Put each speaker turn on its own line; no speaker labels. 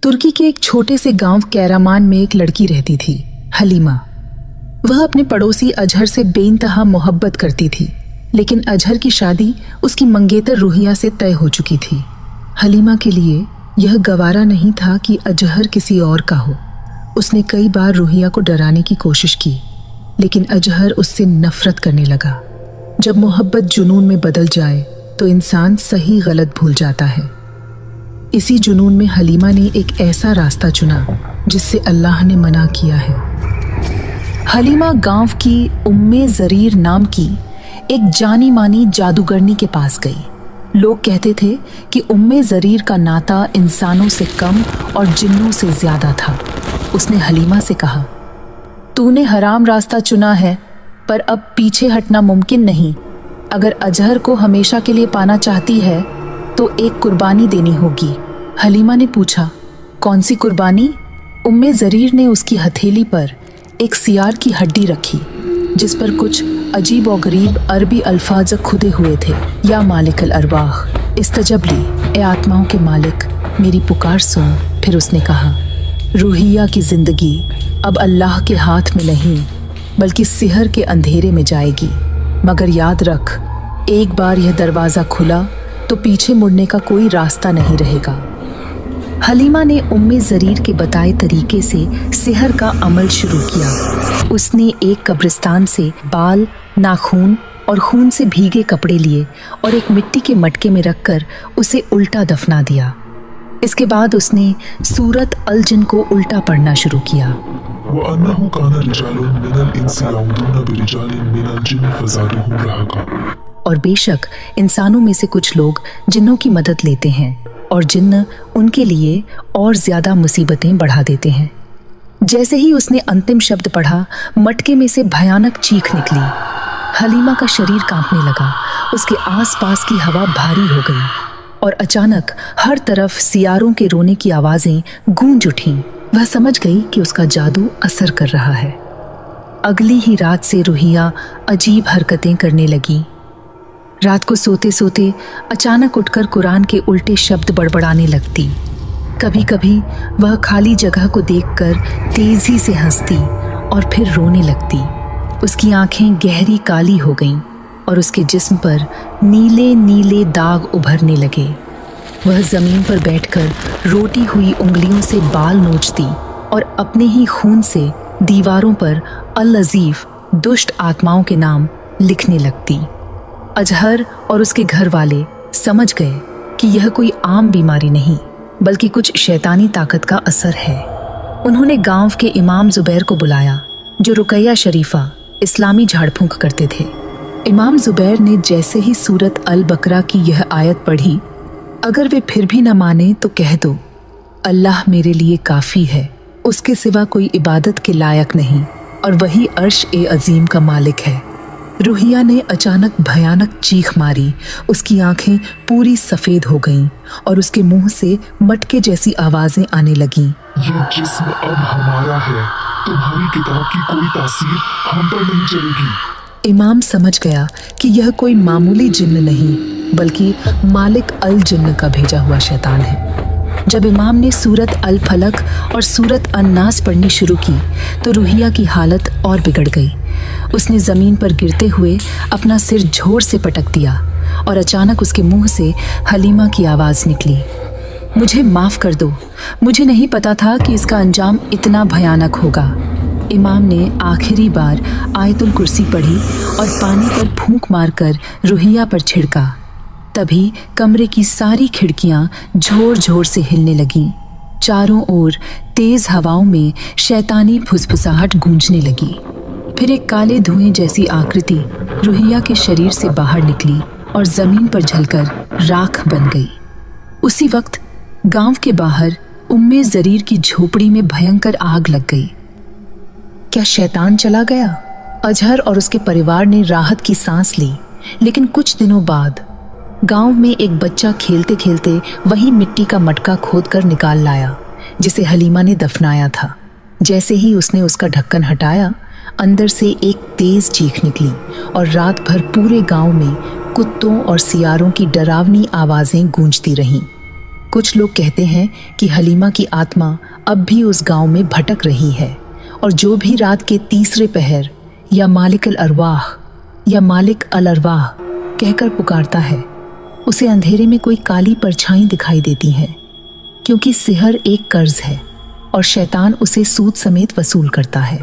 तुर्की के एक छोटे से गांव कैरामान में एक लड़की रहती थी, हलीमा। वह अपने पड़ोसी अजहर से बेइंतहा मोहब्बत करती थी, लेकिन अजहर की शादी उसकी मंगेतर रूहिया से तय हो चुकी थी। हलीमा के लिए यह गवारा नहीं था कि अजहर किसी और का हो। उसने कई बार रूहिया को डराने की कोशिश की, लेकिन अजहर उससे नफरत करने लगा। जब मोहब्बत जुनून में बदल जाए तो इंसान सही गलत भूल जाता है। इसी जुनून में हलीमा ने एक ऐसा रास्ता चुना जिससे अल्लाह ने मना किया है। हलीमा गांव की उम्मे ज़रीर नाम की एक जानी मानी जादूगरनी के पास गई। लोग कहते थे कि उम्मे ज़रीर का नाता इंसानों से कम और जिन्नों से ज़्यादा था। उसने हलीमा से कहा, तूने हराम रास्ता चुना है, पर अब पीछे हटना मुमकिन नहीं। अगर अजहर को हमेशा के लिए पाना चाहती है तो एक कुर्बानी देनी होगी। हलीमा ने पूछा, कौन सी कुर्बानी? उम्मे ज़रीर ने उसकी हथेली पर एक सियार की हड्डी रखी, जिस पर कुछ अजीब और गरीब अरबी अल्फाज खुदे हुए थे। या मालिक अल अरवाह इस्तजब ली, ए आत्माओं के मालिक, मेरी पुकार सुन। फिर उसने कहा, रूहिया की जिंदगी अब अल्लाह के हाथ में नहीं बल्कि सिहर के अंधेरे में जाएगी। मगर याद रख, एक बार यह दरवाज़ा खुला तो पीछे मुड़ने का कोई रास्ता नहीं रहेगा। हलीमा ने उम्मे ज़रीर के बताए तरीके से सिहर का अमल शुरू किया। उसने एक कब्रिस्तान से बाल, नाखून और खून से भीगे कपड़े लिए और एक मिट्टी के मटके में रखकर उसे उल्टा दफना दिया। इसके बाद उसने सूरत अल जिन को उल्टा पढ़ना शुरू किया। और बेशक इंसानों में से कुछ लोग जिन्नों की मदद लेते हैं और जिन्न उनके लिए और ज्यादा मुसीबतें बढ़ा देते हैं। जैसे ही उसने अंतिम शब्द पढ़ा, मटके में से भयानक चीख निकली। हलीमा का शरीर कांपने लगा। उसके आसपास की हवा भारी हो गई और अचानक हर तरफ सियारों के रोने की आवाजें गूंज उठीं। वह समझ गई कि उसका जादू असर कर रहा है। अगली ही रात से रूहिया अजीब हरकतें करने लगी। रात को सोते सोते अचानक उठकर कुरान के उल्टे शब्द बड़बड़ाने लगती। कभी कभी वह खाली जगह को देखकर तेजी से हंसती और फिर रोने लगती। उसकी आंखें गहरी काली हो गईं और उसके जिस्म पर नीले नीले दाग उभरने लगे। वह जमीन पर बैठकर रोटी हुई उंगलियों से बाल नोचती और अपने ही खून से दीवारों पर अल-लज़ीफ़ दुष्ट आत्माओं के नाम लिखने लगती। अजहर और उसके घर वाले समझ गए कि यह कोई आम बीमारी नहीं बल्कि कुछ शैतानी ताकत का असर है। उन्होंने गांव के इमाम जुबैर को बुलाया, जो रुकैया शरीफा इस्लामी झाड़ फूंक करते थे। इमाम जुबैर ने जैसे ही सूरत अल बकरा की यह आयत पढ़ी, अगर वे फिर भी न माने तो कह दो, अल्लाह मेरे लिए काफ़ी है, उसके सिवा कोई इबादत के लायक नहीं और वही अर्श ए अजीम का मालिक है। रूहिया ने अचानक भयानक चीख मारी। उसकी आंखें पूरी सफ़ेद हो गईं और उसके मुंह से मटके जैसी आवाज़ें आने लगीं।
ये जिस्म अब हमारा है, तुम्हारी किताब की कोई तासीर हम पर नहीं चलेगी।
इमाम समझ गया कि यह कोई मामूली जिन्न नहीं बल्कि मालिक अल जिन्न का भेजा हुआ शैतान है। जब इमाम ने सूरत अल फलक और सूरत अन्नास पढ़नी शुरू की तो रूहिया की हालत और बिगड़ गई। उसने ज़मीन पर गिरते हुए अपना सिर जोर से पटक दिया और अचानक उसके मुंह से हलीमा की आवाज़ निकली, मुझे माफ़ कर दो, मुझे नहीं पता था कि इसका अंजाम इतना भयानक होगा। इमाम ने आखिरी बार आयतुल कुर्सी पढ़ी और पानी पर फूंक मारकर रूहिया पर छिड़का। तभी कमरे की सारी खिड़कियां जोर जोर से हिलने लगीं। चारों ओर तेज हवाओं में शैतानी फुसफुसाहट गूंजने लगी। फिर एक काले धुएं जैसी आकृति रूहिया के शरीर से बाहर निकली और जमीन पर झलकर राख बन गई। उसी वक्त गांव के बाहर उम्मे ज़रीर की झोपड़ी में भयंकर आग लग गई। क्या शैतान चला गया? अजहर और उसके परिवार ने राहत की सांस ली, लेकिन कुछ दिनों बाद गांव में एक बच्चा खेलते खेलते वही मिट्टी का मटका खोदकर निकाल लाया जिसे हलीमा ने दफनाया था। जैसे ही उसने उसका ढक्कन हटाया, अंदर से एक तेज चीख निकली और रात भर पूरे गांव में कुत्तों और सियारों की डरावनी आवाजें गूंजती रहीं। कुछ लोग कहते हैं कि हलीमा की आत्मा अब भी उस गांव में भटक रही है और जो भी रात के तीसरे पहर या मालिक अल अरवाह या मालिक अल अरवाह कहकर पुकारता है, उसे अंधेरे में कोई काली परछाई दिखाई देती है, क्योंकि सिहर एक कर्ज है और शैतान उसे सूद समेत वसूल करता है।